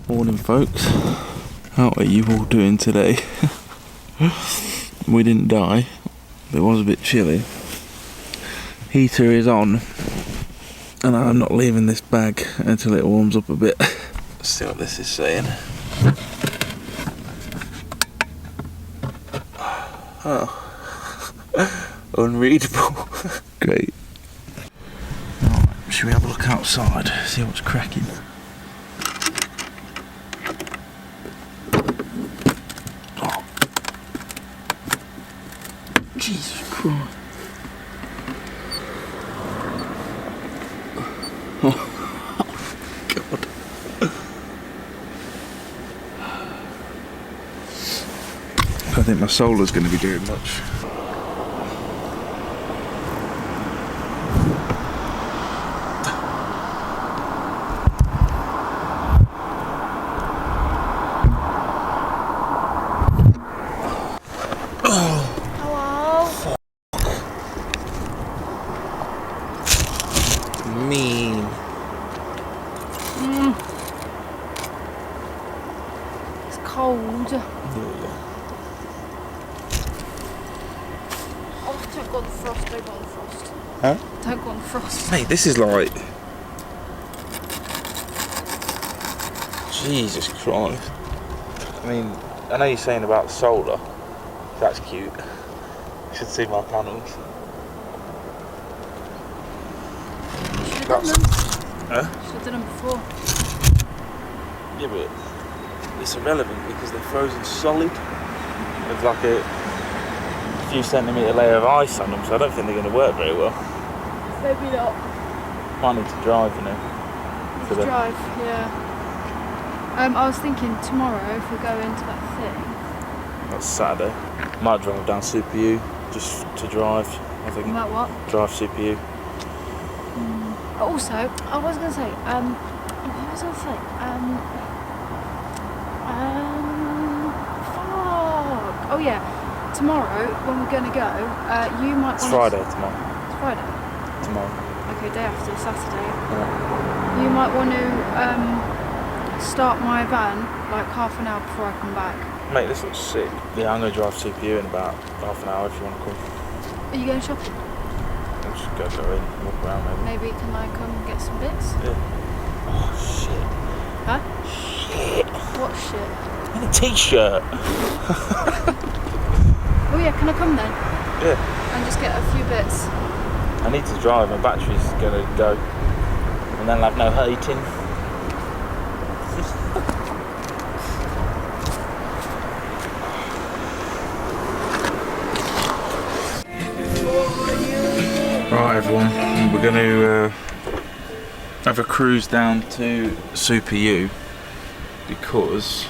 Morning folks, how are you all doing today? We didn't die, but it was a bit chilly. Heater is on and I'm not leaving this bag until it warms up a bit. Let's see what this is saying. Oh, unreadable. Great. Right, should we have a look outside, see what's cracking? Jesus Christ. Oh, God. I think my solar's going to be doing much. Mean. It's cold. Yeah. Oh, don't go on the frost, don't go on the frost. Huh? Don't go on the frost. Mate, this is like... Jesus Christ. I mean, I know you're saying about the solar. That's cute. You should see my panels. Should Huh? have done them before. Yeah, but it's irrelevant because they're frozen solid. There's like a few centimetre layer of ice on them, so I don't think they're going to work very well. Maybe not. Might need to drive, you know. Need to drive, yeah. I was thinking tomorrow if we go into that thing. That's Saturday. Might drive down Super U just to drive. I think. About what? Drive Super U. Also, I was going to say, what was I going to say? Fuck. Oh yeah, tomorrow when we're going to go, you might It's want Friday tomorrow. It's Friday? Tomorrow. Okay, day after, Saturday. Yeah. You might want to start my van like half an hour before I come back. Mate, this looks sick. Yeah, I'm going to drive Super U in about half an hour if you want to come. Are you going shopping? I'll just go in, walk around maybe. Maybe can I come get some bits? Yeah. Oh, shit. Huh? Shit. What shit? And a t-shirt. Oh yeah, can I come then? Yeah. And just get a few bits? I need to drive, my battery's going to go. And then I'll have no heating. Right everyone, we're going to have a cruise down to Super U because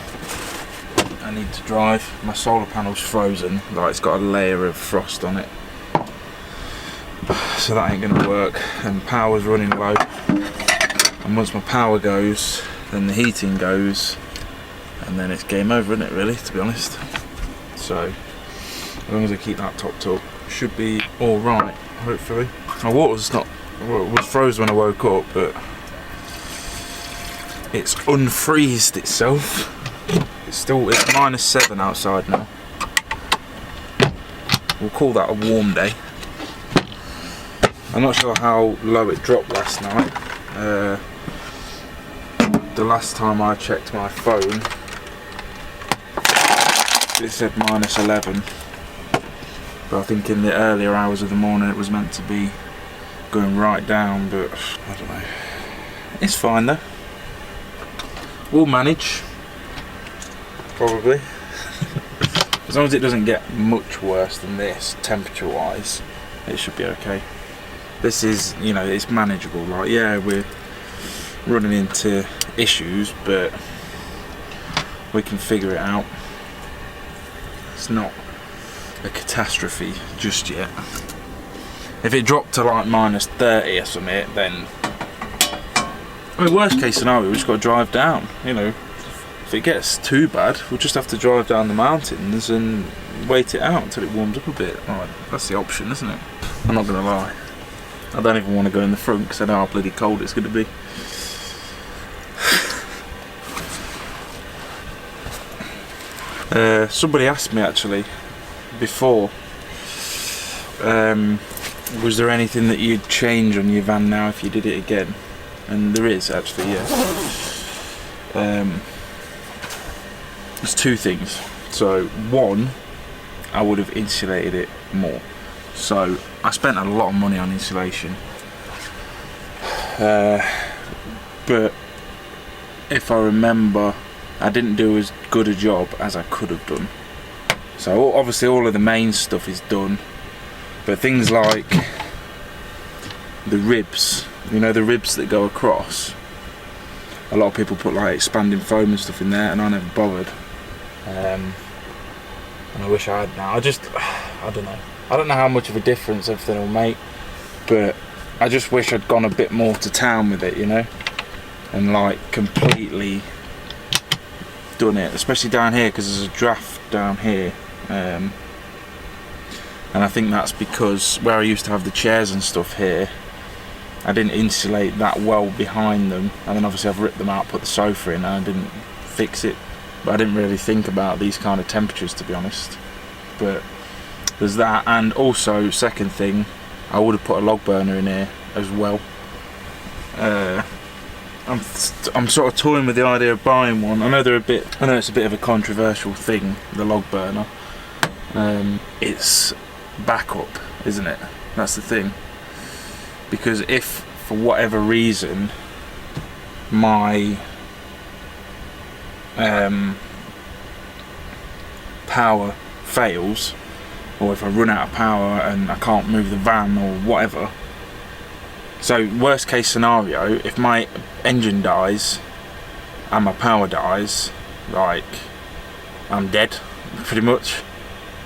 I need to drive. My solar panel's frozen, like it's got a layer of frost on it, so that ain't going to work, and power's running low, and once my power goes then the heating goes and then it's game over, isn't it, really, to be honest. So as long as I keep that topped up, should be alright, hopefully. My water's not, well, it was frozen when I woke up, but it's unfreezed itself. It's -7 outside now. We'll call that a warm day. I'm not sure how low it dropped last night. The last time I checked my phone, it said -11. But I think in the earlier hours of the morning it was meant to be going right down, but I don't know. It's fine though. We'll manage. Probably. As long as it doesn't get much worse than this, temperature wise, it should be okay. This is, you know, it's manageable. Like, yeah, we're running into issues, but we can figure it out. It's not a catastrophe just yet. If it dropped to like -30 or something, then I mean, worst case scenario, we just got to drive down. You know, if it gets too bad, we'll just have to drive down the mountains and wait it out until it warms up a bit. Right, that's the option, isn't it? I'm not gonna lie, I don't even want to go in the front because I know how bloody cold it's going to be. Somebody asked me actually before, was there anything that you'd change on your van now if you did it again? And there is actually, yeah. There's two things. So one, I would have insulated it more. So I spent a lot of money on insulation, but if I remember, I didn't do as good a job as I could have done. So obviously all of the main stuff is done, but things like the ribs, you know, the ribs that go across, a lot of people put like expanding foam and stuff in there, and I never bothered. And I wish I had now. I don't know. I don't know how much of a difference everything will make, but I just wish I'd gone a bit more to town with it, you know, and like completely done it, especially down here, because there's a draft down here, and I think that's because where I used to have the chairs and stuff here, I didn't insulate that well behind them, and then obviously I've ripped them out, put the sofa in, and I didn't fix it. But I didn't really think about these kind of temperatures, to be honest. But there's that, and also second thing, I would have put a log burner in here as well. I'm sort of toying with the idea of buying one. I know it's a bit of a controversial thing, the log burner. It's backup, isn't it? That's the thing. Because if for whatever reason my power fails, or if I run out of power and I can't move the van or whatever, so worst case scenario, if my engine dies and my power dies, like I'm dead pretty much,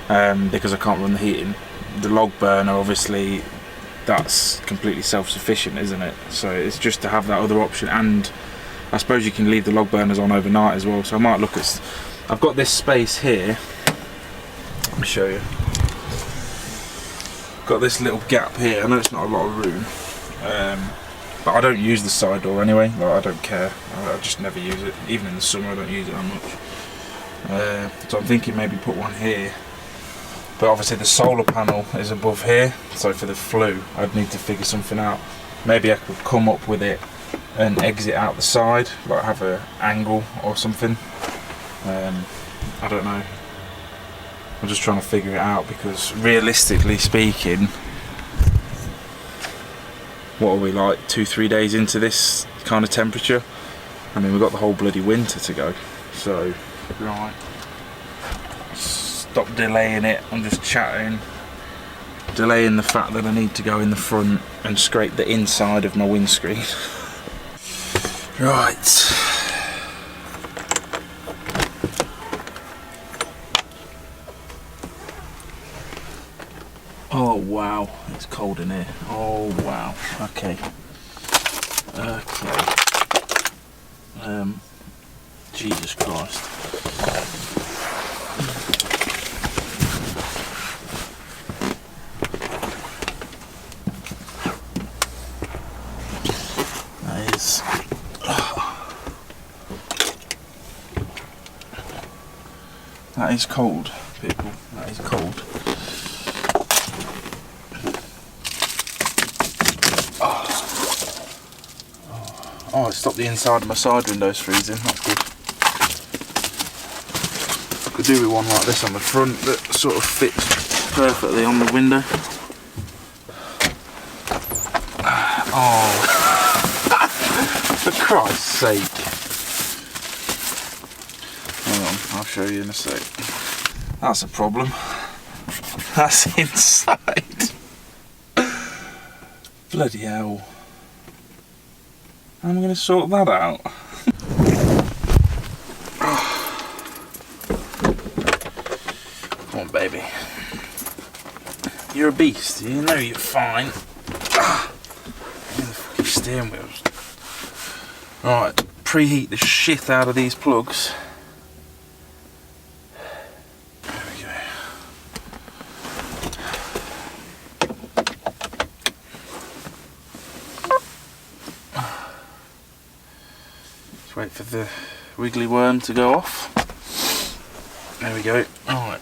because I can't run the heating. The log burner, obviously that's completely self-sufficient, isn't it? So it's just to have that other option, and I suppose you can leave the log burners on overnight as well. So I might look at, I've got this space here, let me show you. Got this little gap here. I know it's not a lot of room, but I don't use the side door anyway. Like, I don't care. I just never use it. Even in the summer, I don't use it that much. So I'm thinking maybe put one here. But obviously the solar panel is above here, so for the flue, I'd need to figure something out. Maybe I could come up with it and exit out the side, like have an angle or something. I don't know. I'm just trying to figure it out, because realistically speaking, what are we, like 2-3 days into this kind of temperature? I mean, we've got the whole bloody winter to go. So, right, stop delaying it. I'm just chatting, delaying the fact that I need to go in the front and scrape the inside of my windscreen. Right. Oh wow, it's cold in here. Oh wow. Okay. Jesus Christ. That is cold, people. That is cold. Oh, it stopped the inside of my side windows freezing. That's good. I could do with one like this on the front that sort of fits perfectly on the window. Oh, for Christ's sake. Hang on, I'll show you in a sec. That's a problem. That's inside. Bloody hell. How am I going to sort that out? Come on, baby. You're a beast. You know you're fine. The fucking steering wheels. Right, preheat the shit out of these plugs. There we go. Wait for the wiggly worm to go off. There we go. Alright.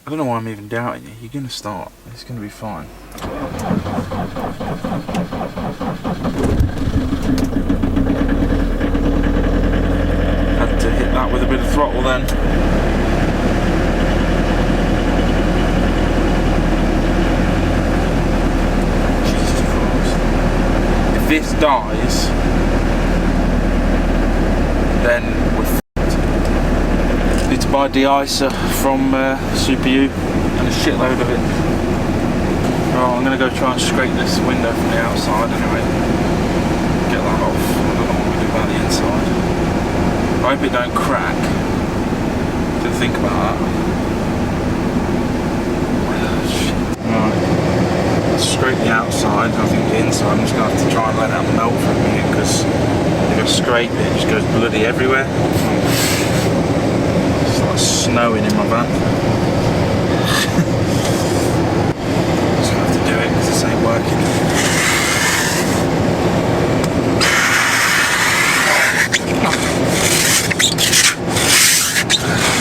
I don't know why I'm even doubting you. You're going to start. It's going to be fine. Had to hit that with a bit of throttle then. Jesus Christ. If this dies, then we're f***ed. Need to buy de-icer from Super U and a shitload of it. Oh, I'm going to go try and scrape this window from the outside anyway. Get that off. I don't know what we do about the inside. I hope it don't crack. Didn't think about that. Right. Let's scrape the outside. I think the inside I'm just going to have to try and let that melt for a minute, because if I scrape it, it just goes bloody everywhere. It's like snowing in my van. Just gonna have to do it because this ain't working.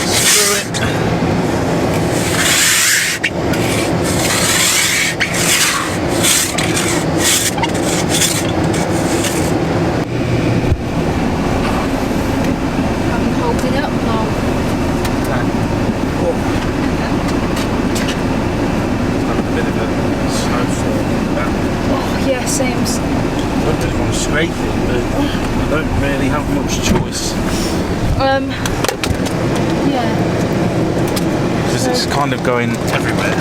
Screw it. I'm holding it up now. Yeah, seems. I don't really want to scrape it, but I don't really have much choice. Yeah. Because it's kind of going everywhere.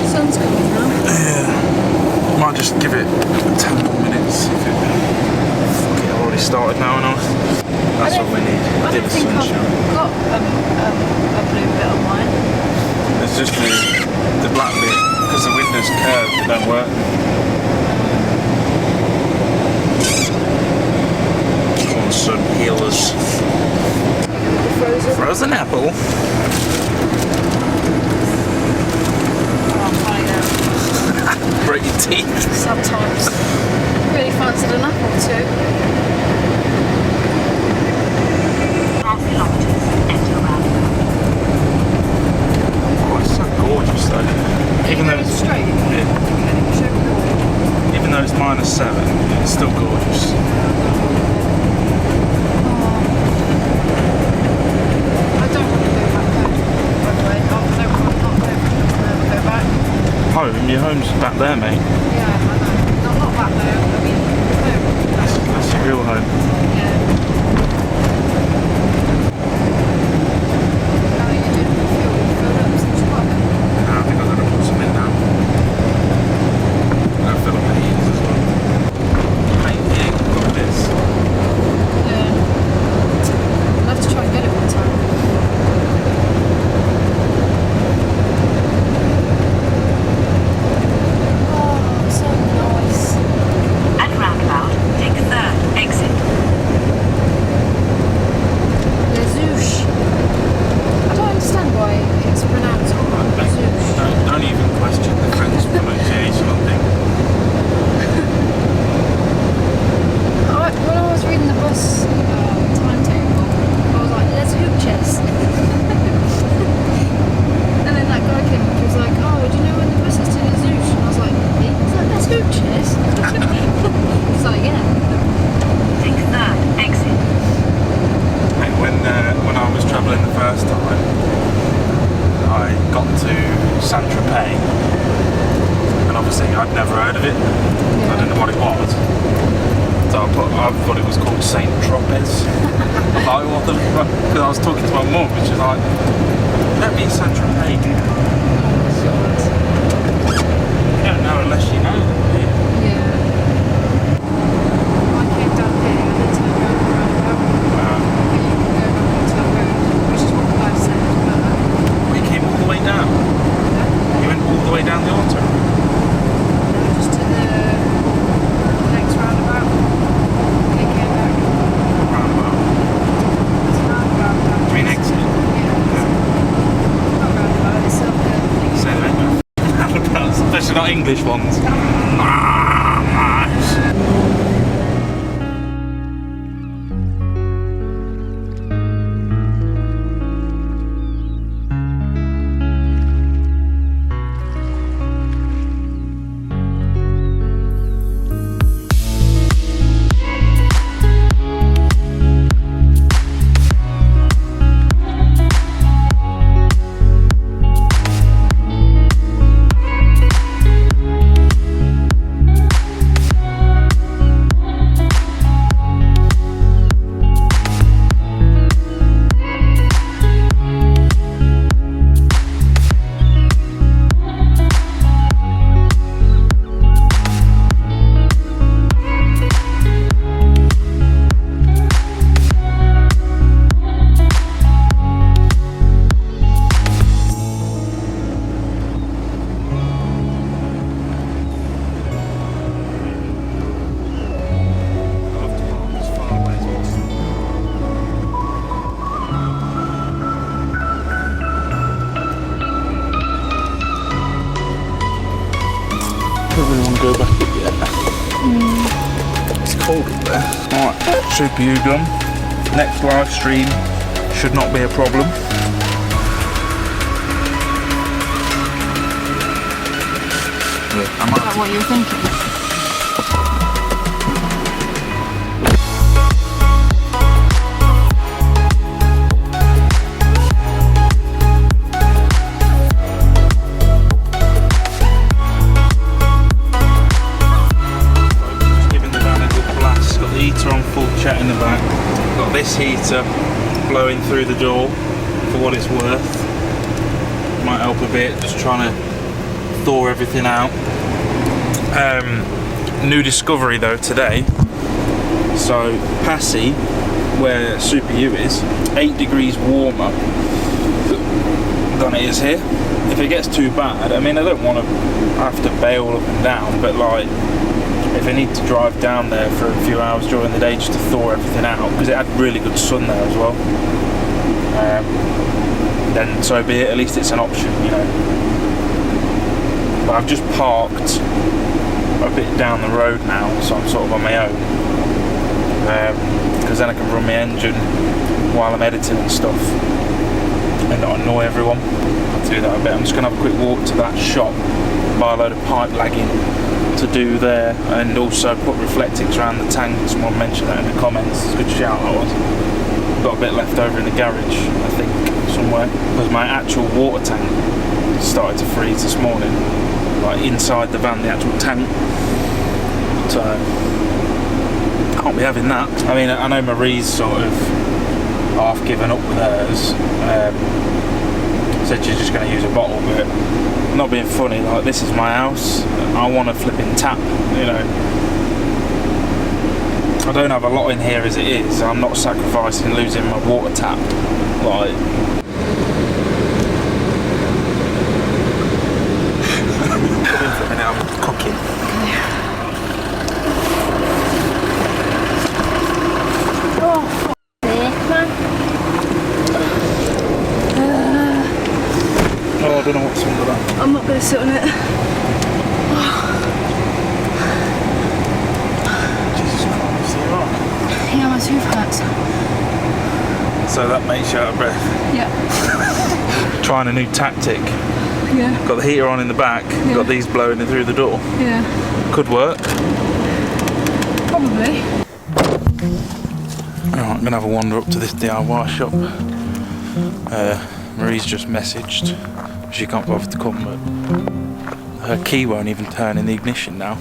Sun's coming now. Yeah. Might just give it 10 more minutes. If it, fuck it, I've already started now, and that's what we need. I don't think I've got a blue bit on mine. It's just the black bit, because the window's curved, it don't work. Come on, son, heal us. Frozen apple? Oh, I'm funny now. Break your teeth. Sometimes. Really fancied an apple too. Half kilometres, enter roundabout. Oh, it's so gorgeous though. Even though it's straight. yeah, even though it's -7, it's still gorgeous. I don't want to go back home, by the way. I don't want to go back. Home? Your home's back there, mate. Yeah, I know. Not back there. I mean, home. That's your real home. Yeah. How are you doing with fuel? You filled up since what? No, I think I've got to put some in now. I'm going to fill up the heaters as well. Mate, yeah, look at this. Yeah. I'll have to try and get it one time. Oh, so nice. At roundabout, take the third exit. Les Ouches. I don't understand why it's pronounced Les Ouches. Don't even question the French pronunciation on things. When I was reading the bus timetable, I was like, Les Hooches. And then that guy came up and was like, oh, do you know when the bus is to Les Ouches? And I was like, is that Les Hooches? He's like, yeah. Take the third exit. Mate, when I was travelling the first time, I got to Saint-Tropez, and obviously I'd never heard of it. I didn't know what it was. So I thought it was called Saint Tropez. I'm like, what the fuck? Because I was talking to my mum, and she's like, that means Saint-Tropez. You don't know unless you know. Yeah. I came down here and then turned around and roundabout. And you can go back onto that road, which is what the guy said. Well, you came all the way down. You went all the way down the auto. Just to the next roundabout. And he came back. Roundabout. It's a roundabout. I mean exit. Yeah. Not roundabout, it's up there. Say that again. Roundabouts, especially not English ones. really want to go back up yet. It's cold up there. Alright, Super U done. Next live stream should not be a problem. Is that what you're thinking? In the back, got this heater blowing through the door for what it's worth. Might help a bit, just trying to thaw everything out. New discovery though today. So Passy, where Super U is, 8 degrees warmer than it is here. If it gets too bad, I mean, I don't want to have to bail up and down, but like, if I need to drive down there for a few hours during the day just to thaw everything out, because it had really good sun there as well, then so be it. At least it's an option, you know. But I've just parked a bit down the road now, so I'm sort of on my own, because then I can run my engine while I'm editing and stuff and not annoy everyone. I'll do that a bit. I'm just going to have a quick walk to that shop, buy a load of pipe lagging to do there, and also put reflectix around the tank. Someone mentioned that in the comments. It's a good shout that was. Got a bit left over in the garage, I think, somewhere, because my actual water tank started to freeze this morning, like inside the van, the actual tank. So can't be having that. I mean, I know Marie's sort of half given up with hers, said she's just going to use a bottle, but not being funny, like, this is my house, I want a flipping tap, you know. I don't have a lot in here as it is, I'm not sacrificing losing my water tap, like. Come in for a minute, I'm cooking. I don't know what's under that. I'm not going to sit on it. Jesus Christ, are you alright? Yeah, my tooth hurts. So that makes you out of breath. Yeah. Trying a new tactic. Yeah. Got the heater on in the back, Yeah. got these blowing in through the door. Yeah. Could work. Probably. Alright, I'm going to have a wander up to this DIY shop. Marie's just messaged. She can't bother to come, but her key won't even turn in the ignition now.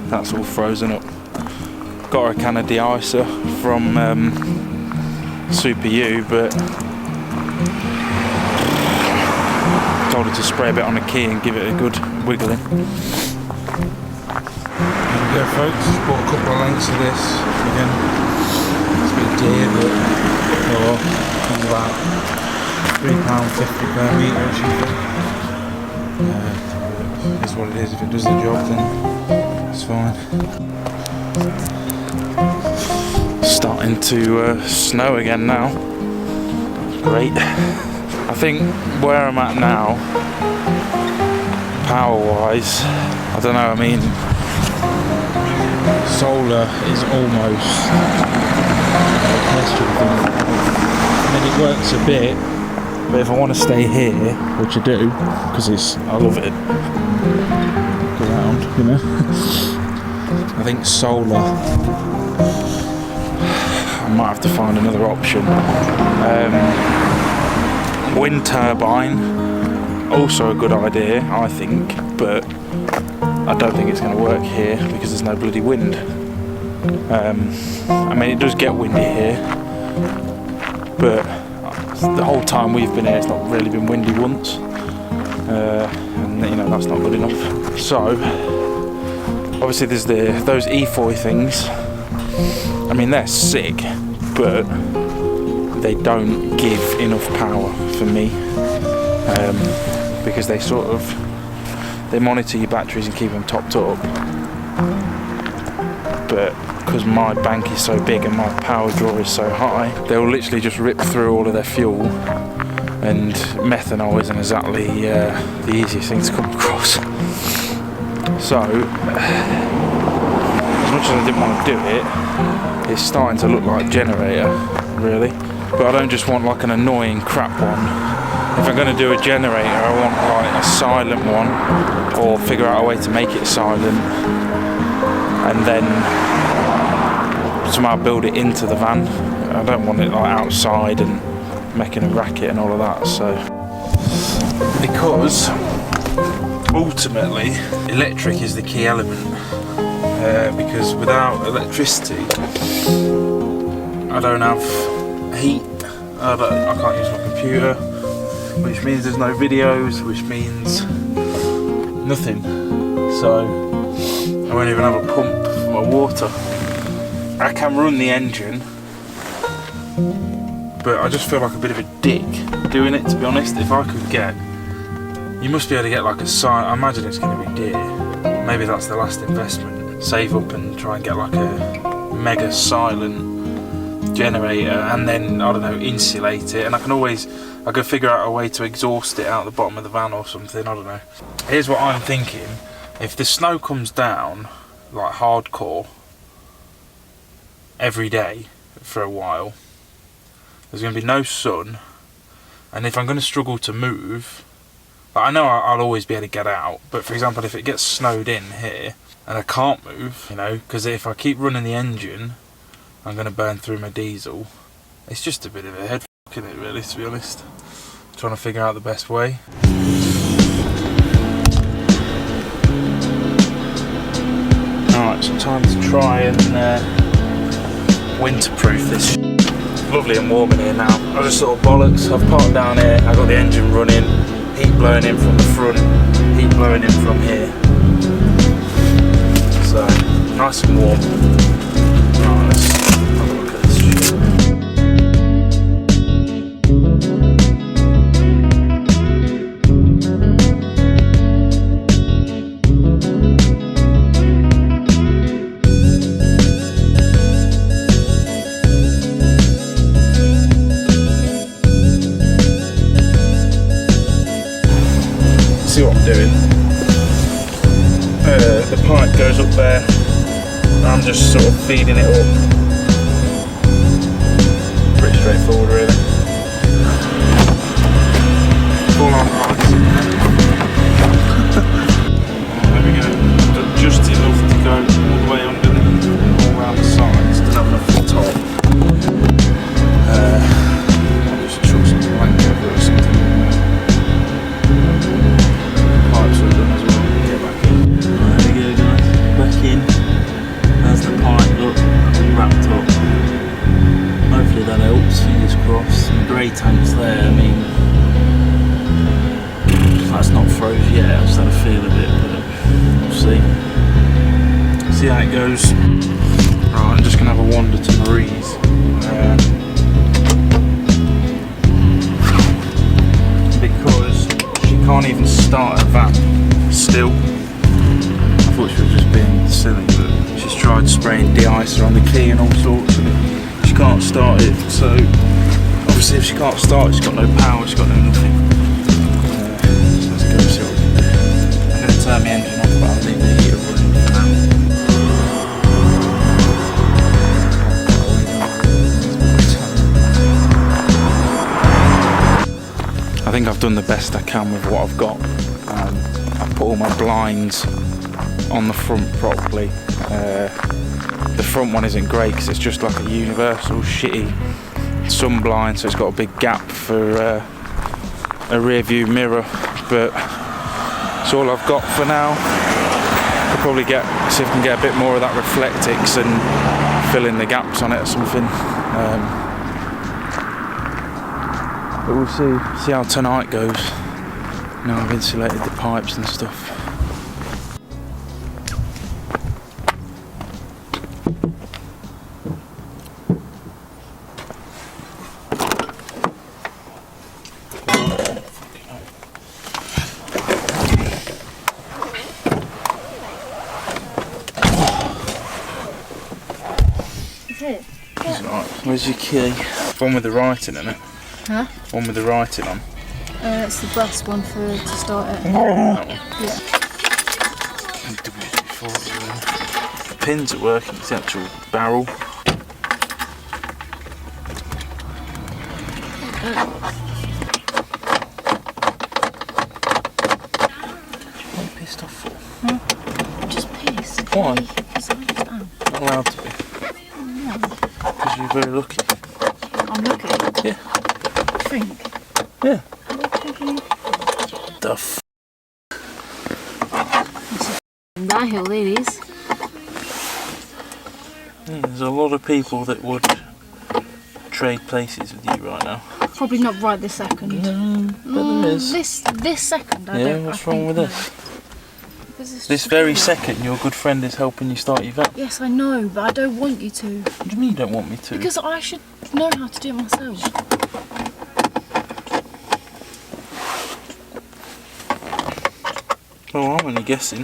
That's all frozen up. Got her a can of de-icer from Super U, but told her to spray a bit on the key and give it a good wiggling. There we go, folks. Just bought a couple of lengths of this. Again, it's a bit dear, but oh well, it's about £3.50 per metre or something. It's what it is. If it does the job, then it's fine. Starting to snow again now. Great. I think where I'm at now, power-wise, I don't know. I mean, solar is almost a question thing. I mean, it works a bit. But if I want to stay here, which I do, because I love it, go around, you know. I think solar, I might have to find another option. Wind turbine, also a good idea, I think, but I don't think it's going to work here because there's no bloody wind. I mean, it does get windy here, but the whole time we've been here, it's not really been windy once, and you know, that's not good enough. So obviously there's those E4 things. I mean, they're sick, but they don't give enough power for me, because they monitor your batteries and keep them topped up, but because my bank is so big and my power draw is so high, they'll literally just rip through all of their fuel, and methanol isn't exactly the easiest thing to come across. So, as much as I didn't want to do it, it's starting to look like a generator, really. But I don't just want like an annoying crap one. If I'm going to do a generator, I want like a silent one, or figure out a way to make it silent, and then somehow build it into the van. I don't want it like outside and making a racket and all of that. So, because ultimately electric is the key element, because without electricity I don't have heat, I can't use my computer, which means there's no videos, which means nothing. So I won't even have a pump for my water. I can run the engine, but I just feel like a bit of a dick doing it, to be honest. If I could get, you must be able to get like a I imagine it's going to be dear. Maybe that's the last investment. Save up and try and get like a mega silent generator, and then, I don't know, insulate it. And I could figure out a way to exhaust it out the bottom of the van or something, I don't know. Here's what I'm thinking. If the snow comes down, like hardcore, every day for a while, there's going to be no sun, and if I'm going to struggle to move, I know I'll always be able to get out, but for example, if it gets snowed in here and I can't move, you know, because if I keep running the engine, I'm going to burn through my diesel. It's just a bit of a head fuck, isn't it, really, to be honest. Trying to figure out the best way. Alright, so time to try and winterproof this. Lovely and warm in here now. I just thought, bollocks, I've parked down here, I've got the engine running, heat blowing in from the front, heat blowing in from here. So, nice and warm. Right, let's have a look at this shit. See what I'm doing. The pipe goes up there, I'm just sort of feeding it up. Pretty straightforward, really. Full on pipes. There we go. Just enough to go all the way underneath, all around the sides. Don't have enough for the top. I'll just chuck some blank over it or something. Pipes are done as well. Get back in. There we go, guys. Back in. There's the pipe, look, wrapped up. Hopefully that helps, fingers crossed. The grey tank's there, I mean, that's not froze yet, I've just had a feel of it, but we'll see. See how it goes. Right, I'm just going to have a wander to Marie's. Because she can't even start her van still. I thought she was just being silly, but she's tried spraying de-icer on the key and all sorts, and she can't start it. So obviously, if she can't start, she's got no power, she's got no nothing. Let's go see what we can do. I'm going to turn the engine off, but I'll leave the heater running for now. I think I've done the best I can with what I've got. I've put all my blinds on the front properly. The front one isn't great because it's just like a universal shitty sun blind, so it's got a big gap for a rear view mirror, but it's all I've got for now. I'll probably see if I can get a bit more of that Reflectix and fill in the gaps on it or something. But we'll see how tonight goes. Now I've insulated the pipes and stuff. Where's your key? One with the writing in it. Huh? One with the writing on. It's the brass one to start it. That one. Yeah. WD-40. The pins are working, it's the actual barrel. What are you pissed off for? I'm just pissed. Why? Because I just am. Not allowed to be. No. Because you're very lucky. I'm lucky. Yeah. Think. Yeah. What The f. that hill, ladies. Yeah, there's a lot of people that would trade places with you right now. Probably not right this second. No, but there is. This second, I Yeah, don't. what's I wrong with think this? no. Because it's This just very cool. second, your good friend is helping you start your van. Yes, I know, but I don't want you to. What do you mean you don't want me to? Because I should know how to do it myself. Oh, I'm only guessing.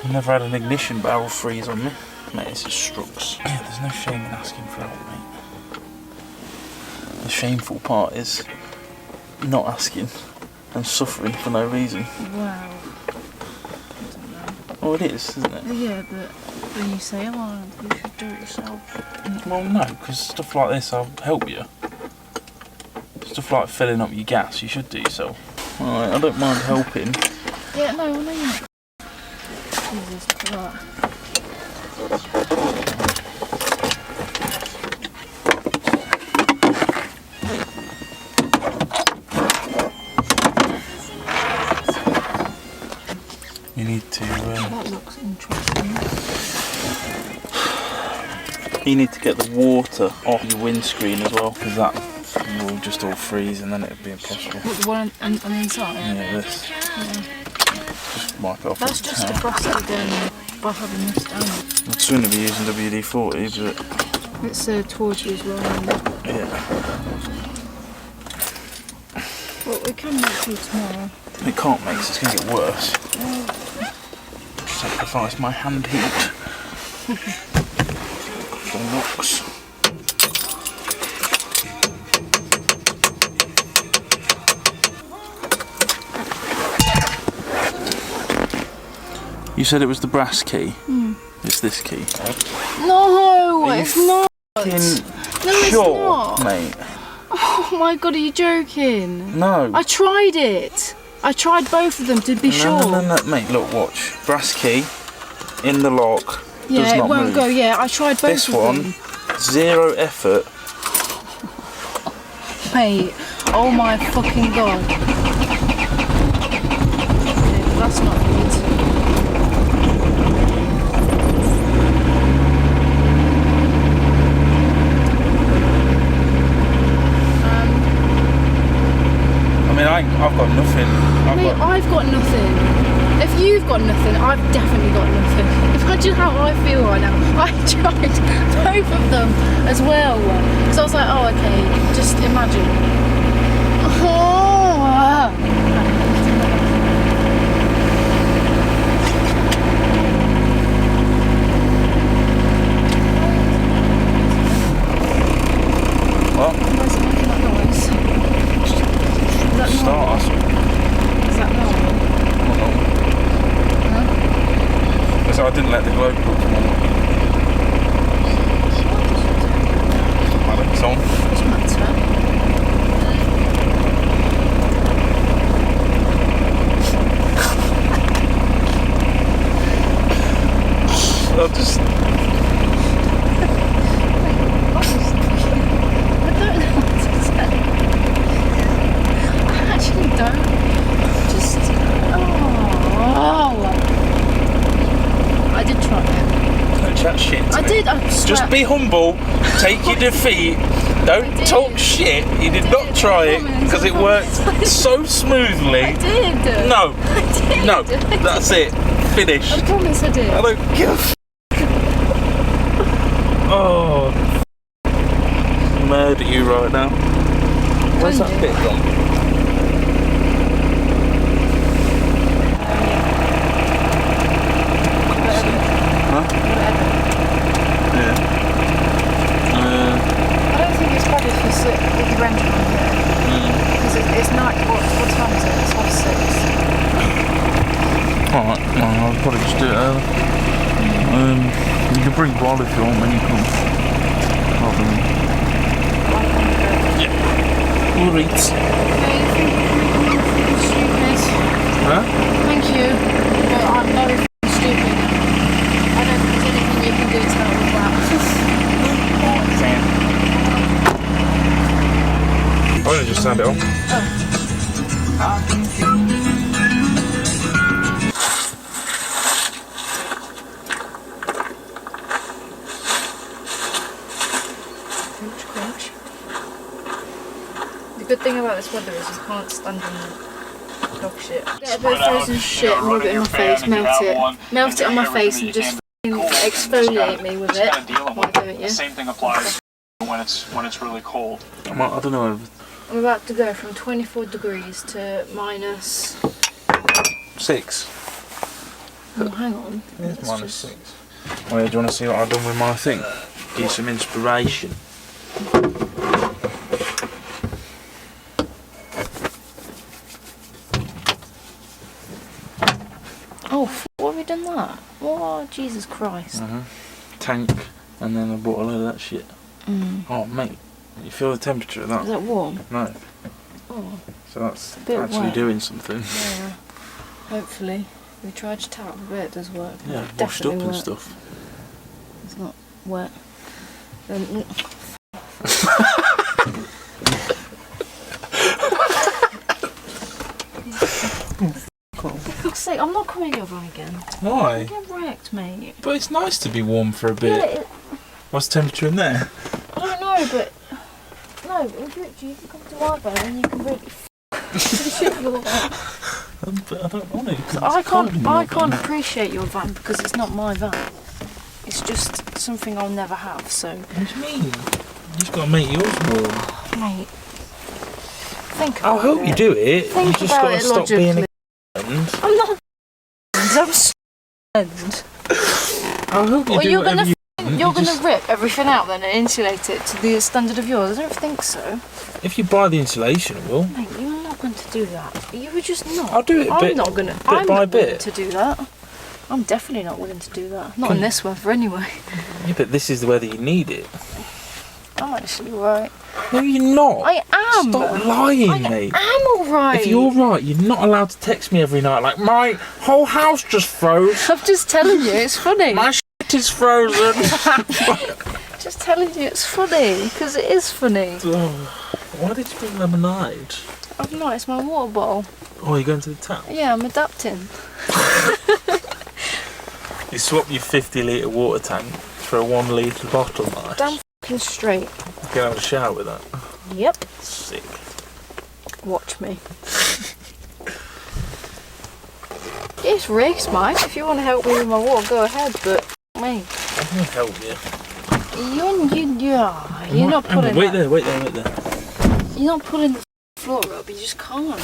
I've never had an ignition barrel freeze on me. Mate, this is Strux. Yeah, there's no shame in asking for help, mate. The shameful part is not asking and suffering for no reason. Wow. Oh, it is, isn't it? Yeah, but when you say, oh, you should do it yourself. Well, no, because stuff like this, I'll help you. Stuff like filling up your gas, you should do yourself. Alright, I don't mind helping. Yeah, no, I know you're not. Jesus, look at that. You need to. That looks interesting. You need to get the water off your windscreen as well, because that will just all freeze and then it'll be impossible. What, the one on the inside? Yeah, this. Yeah. Just wipe it off. That's with a just towel. defrosted by having this down. I'd sooner be using WD-40, but It's towards you as well. yeah. Well, we can make tea tomorrow. It can't make, so it's going to get worse. Sacrifice my hand heat. For knocks. You said it was the brass key. It's this key. No, Are you it's not. No, it's sure, not. mate. Oh my god, are you joking? No. I tried it. I tried both of them to be sure. No, mate. Look, watch. Brass key in the lock. Yeah, does it not won't move. go. Yeah, I tried both This of one, them. zero effort. Mate, oh my fucking god. Yeah, that's not good. I've got nothing. I've got nothing. If you've got nothing, I've definitely got nothing. Imagine how I feel right now. I tried both of them as well. So I was like, oh, okay, just imagine. What? Why is it making that noise? Is that Start normal? us. Is that normal? Huh? Because I didn't let the globe cook come on. It's on. What's Matt's now? I'll just. I don't know what to say. I actually don't. Just. Oh. I did try it. Don't chat shit. to I me. did. I Just be humble. Take your defeat. Don't did. talk shit. You did I not did, try I it promise, because I it worked promise. so smoothly. I did. No. I did. No. I did. That's it. Finished. I promise I did. I don't give a f. Oh. Murder you right now. Where's that bit gone? Huh? Yeah. I don't think it's bad if you sit with your engine on here. Because it's night. What time is it? It's half 6. Alright, well, I'll probably just do it early. You can bring Boll if you want when you come. Yeah. All right. Huh? Thank you, but I'm very stupid. I don't think there's anything you can do to help with that. I'm going to just stand it on. Crunch, crunch. The good thing about this weather is you can't stand in the dog shit. Get a bit of frozen shit and rub it in my face, melt it on my face and just exfoliate me with it. Why don't you? The same thing applies when it's really cold. I don't know. I'm about to go from 24 degrees to minus... 6. Oh, hang on. It's Let's minus just- 6. Oh yeah, do you want to see what I've done with my thing? Give you some inspiration. Oh, what have we done that? Oh, Jesus Christ. Tank, and then I bought a load of that shit. Oh mate, you feel the temperature of that? Is that warm? No. Oh, So that's bit actually wet. doing something. yeah. Hopefully. We tried to tap a bit, it does work. Yeah, It washed up definitely and works. stuff. It's not wet. For fuck's sake, I'm not coming over again. Why? Get wrecked, mate. But it's nice to be warm for a bit. Yeah, What's the temperature in there? I don't know, but... No, in future you can come to our boat and you can really the shit you're like. But I don't want to. 'cause I it's cold can't. in your I can't van. appreciate your van because it's not my van. It's just something I'll never have. So, What do you mean? You just got to make yours warm. mate, think I'll about help it. you do it. Think You just about got to it stop being logically. a friend. I'm not. I'm s- I'll help you Well, do you're whatever gonna you You're You going just- to rip everything out then and insulate it to the standard of yours? I don't think so. If you buy the insulation, it will. Mate, you're not going to do that. You were just not. I'll do it I'm bit- not going to. bit I'm by not willing bit. to do that. I'm definitely not willing to do that. Not in Can- this weather anyway. Yeah, but this is the weather you need it. I'm actually right. No, you're not. I am. Stop lying, I mate. am alright. If you're right, you're not allowed to text me every night like, my whole house just froze. I'm just telling you, it's funny. My shit is frozen. Just telling you, it's funny because it is funny. Oh, why did you bring lemonade? I'm not. It's my water bottle. Oh, you're going to the tap? Yeah, I'm adapting. You swap your 50-litre water tank for a 1 litre bottle, nice. Damn fucking straight. You can have a shower with that. Yep. Sick. Watch me. It's rigged, Mike. If you want to help me with my water, go ahead. But me, I'm going to help you. you're not pulling. Wait that. there. You're not pulling the floor up. You just can't.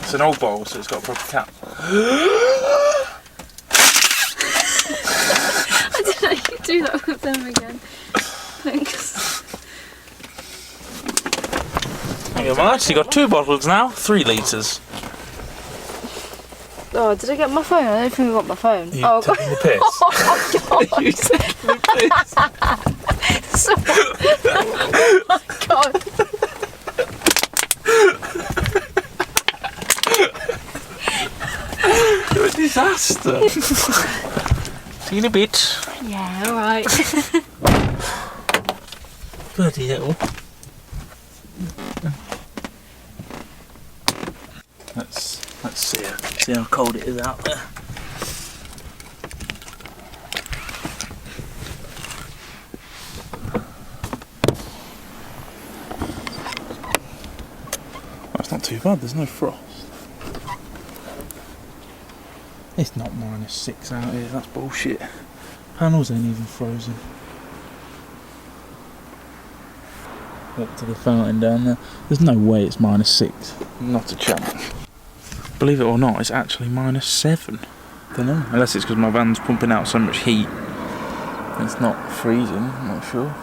It's an old bowl, so it's got a proper cap. I didn't know you could do that with them again. Thanks. You've actually got 2 bottles now, 3 litres. Oh, did I get my phone? I don't think I got my phone. You Oh, taking the piss? oh God. You taking the piss? So, oh my God. You're a disaster. See you in a bit. Yeah, alright. Bloody hell. Let's see how cold it is out there. That's not too bad, there's no frost. It's not -6 out here, that's bullshit. Panels ain't even frozen. Up to the fountain down there. There's no way it's -6. Not a chance. Believe it or not, it's actually -7. Don't know. Unless it's because my van's pumping out so much heat. It's not freezing, I'm not sure.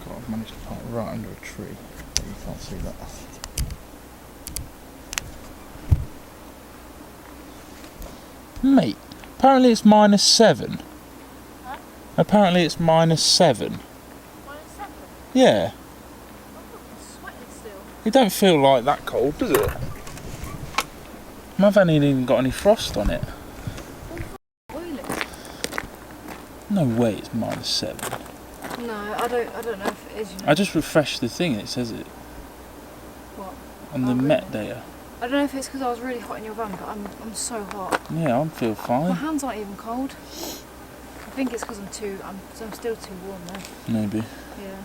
God, I've managed to park right under a tree. But you can't see that. Mate, apparently it's -7. Huh? Apparently it's -7. -7? Yeah. I'm sweating still. It don't feel like that cold, does it? My van ain't even got any frost on it. Boiling. No way it's -7. No, I don't know if it is, you know. I just refreshed the thing and it says it. What? On the Oh, Met really? data. I don't know if it's because I was really hot in your van, but I'm so hot. Yeah, I feel My fine. hands aren't even cold. I think it's because I'm still too warm though. Maybe. Yeah.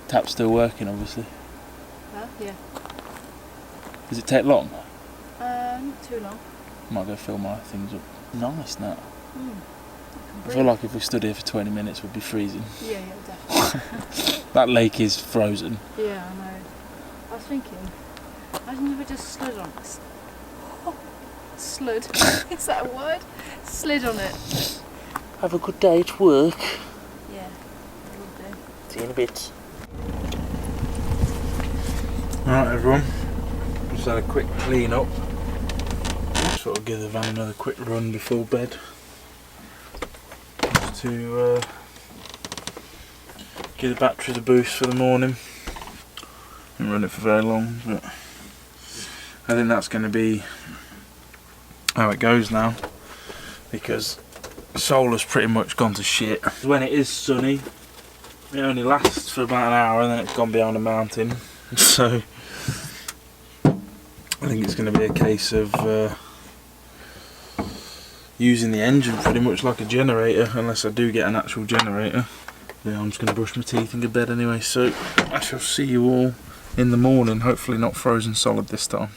Tap's still working, obviously. Huh? Yeah. Does it take long? Not too long. Might go fill my things up. Nice now. I feel Breathe. like if we stood here for 20 minutes we'd be freezing. Yeah, definitely. That lake is frozen. Yeah, I know. I was thinking, imagine if I just slid on it. Slid. Is that a word? Slid on it. Have a good day at work. Yeah, I will do. See you in a bit. Alright everyone, just had a quick clean up. Just thought I'd give the van another quick run before bed. Just to give the batteries a boost for the morning. Didn't run it for very long, but I think that's going to be how it goes now, because solar's pretty much gone to shit. When it is sunny, it only lasts for about an hour and then it's gone behind a mountain. So I think it's going to be a case of using the engine pretty much like a generator, unless I do get an actual generator. Yeah, I'm just going to brush my teeth and go to bed anyway, so I shall see you all in the morning, hopefully not frozen solid this time.